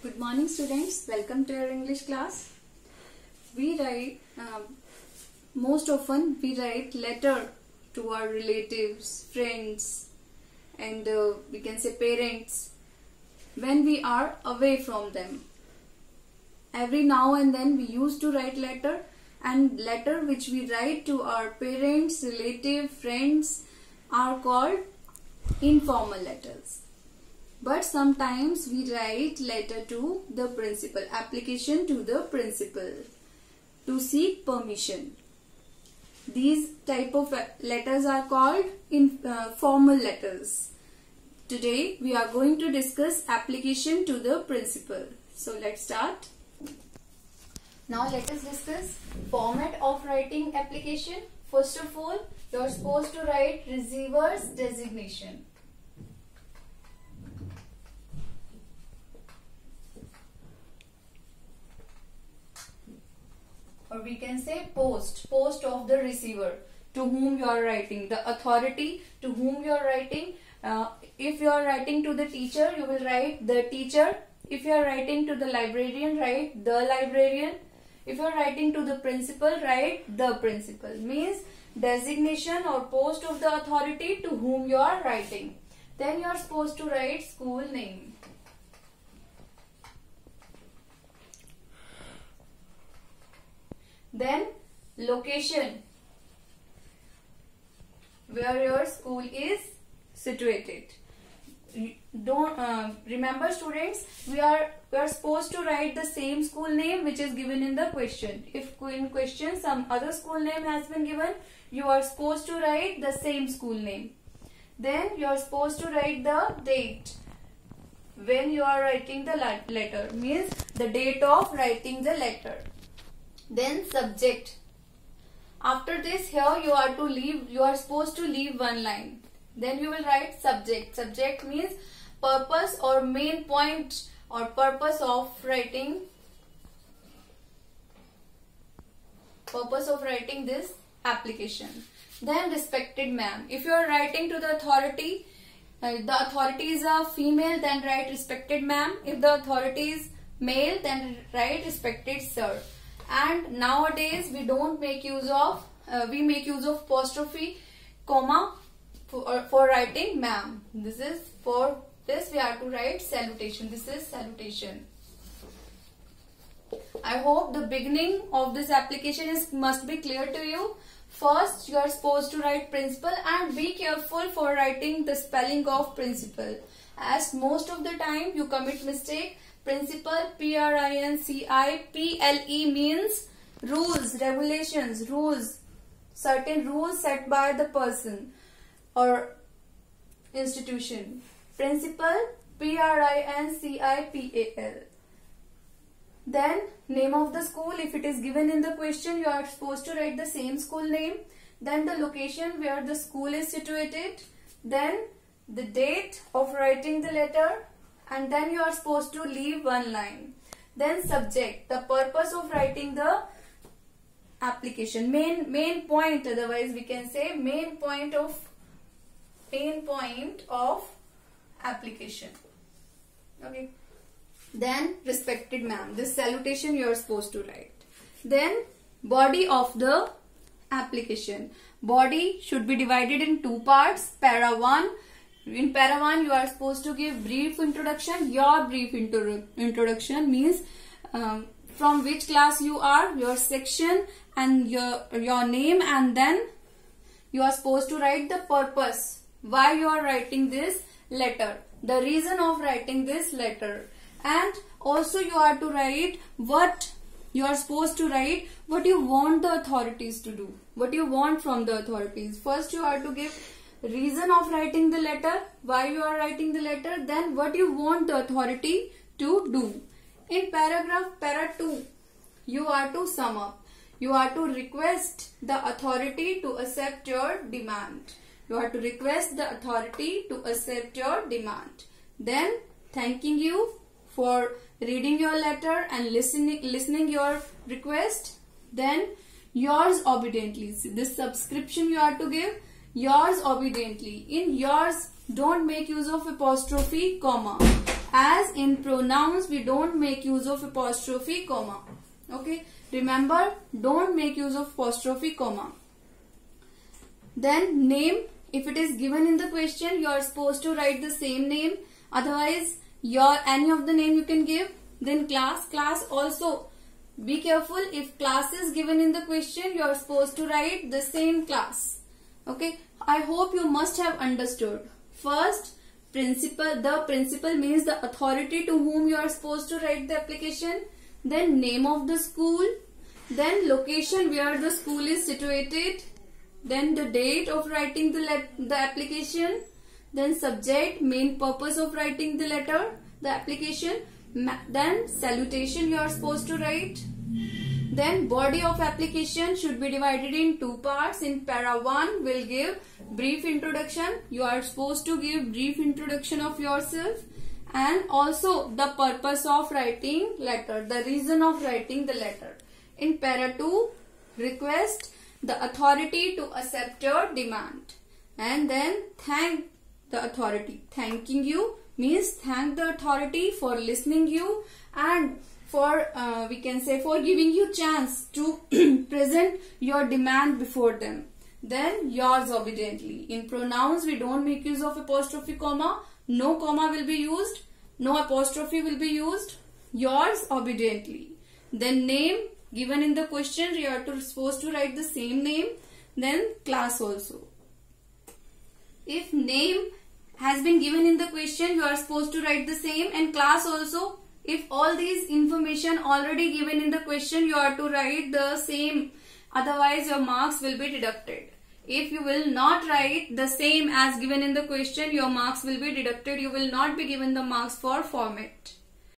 Good morning students, welcome to your English class. We write, most often we write letter to our relatives, friends and we can say parents when we are away from them. Every now and then we used to write letter, and letter which we write to our parents, relative, friends are called informal letters. But sometimes we write letter to the principal, application to the principal to seek permission. These type of letters are called formal letters. Today we are going to discuss application to the principal. So let's start. Now let us discuss format of writing application. First of all, you are supposed to write receiver's designation. Or we can say post of the receiver to whom you are writing, the authority to whom you are writing. If you are writing to the teacher, you will write the teacher. If you are writing to the librarian, write the librarian. If you are writing to the principal, write the principal. Means designation or post of the authority to whom you are writing. Then you are supposed to write school name. Then location, where your school is situated. Don't remember students, we are supposed to write the same school name which is given in the question. If in question some other school name has been given, you are supposed to write the same school name. Then you are supposed to write the date when you are writing the letter, means the date of writing the letter. Then subject. After this, here you are supposed to leave one line. Then you will write subject. Subject means purpose or main point or purpose of writing this application. Then respected ma'am. If you are writing to the authority is a female, then write respected ma'am. If the authority is male, then write respected sir. And nowadays we don't make use of we make use of apostrophe, comma for writing ma'am. This is for this we have to write salutation. This is salutation. I hope the beginning of this application must be clear to you. First, you are supposed to write principal, and be careful for writing the spelling of principal, as most of the time you commit mistake. Principal, P-R-I-N-C-I-P-L-E means rules, regulations, rules, certain rules set by the person or institution. Principal, P-R-I-N-C-I-P-A-L. Then name of the school, if it is given in the question, you are supposed to write the same school name. Then the location where the school is situated. Then the date of writing the letter. And then you are supposed to leave one line. Then subject, the purpose of writing the application, main point, otherwise we can say main point of application. Okay. Then respected ma'am, this salutation you are supposed to write. Then body of the application. Body should be divided in two parts. Para 1. In para 1, you are supposed to give brief introduction. Your brief introduction means from which class you are, your section and your name, and then you are supposed to write the purpose, why you are writing this letter, the reason of writing this letter, and also you are to write what you are supposed to write, what you want the authorities to do, what you want from the authorities. First you are to give reason of writing the letter, why you are writing the letter, then what you want the authority to do. In paragraph para 2, you are to sum up. You are to request the authority to accept your demand. You are to request the authority to accept your demand. Then thanking you for reading your letter and listening your request. Then yours obediently. This subscription you are to give. Yours obediently. In yours, don't make use of apostrophe, comma. as in pronouns we don't make use of apostrophe, comma. Okay, remember, don't make use of apostrophe, comma. Then name, if it is given in the question, you are supposed to write the same name. Otherwise, any of the name you can give. Then class also. Be careful, if class is given in the question, you are supposed to write the same class. Okay, I hope you must have understood. First, principal. The principal means the authority to whom you are supposed to write the application. Then name of the school. Then location where the school is situated. Then the date of writing the application. Then subject, main purpose of writing the letter, the application. Then salutation you are supposed to write. Then body of application should be divided in two parts. In para 1 will give brief introduction. You are supposed to give brief introduction of yourself, and also the purpose of writing letter, the reason of writing the letter. In para 2, request the authority to accept your demand, and then thank the authority. Thanking you means thank the authority for listening you and for we can say for giving you chance to present your demand before them. Then yours obediently. In pronouns we don't make use of apostrophe, comma. No comma will be used. No apostrophe will be used. Yours obediently. Then name, given in the question you are supposed to write the same name. Then class also. If name has been given in the question, you are supposed to write the same, and class also. If all these information already given in the question, you are to write the same. Otherwise your marks will be deducted. If you will not write the same as given in the question, your marks will be deducted. You will not be given the marks for format.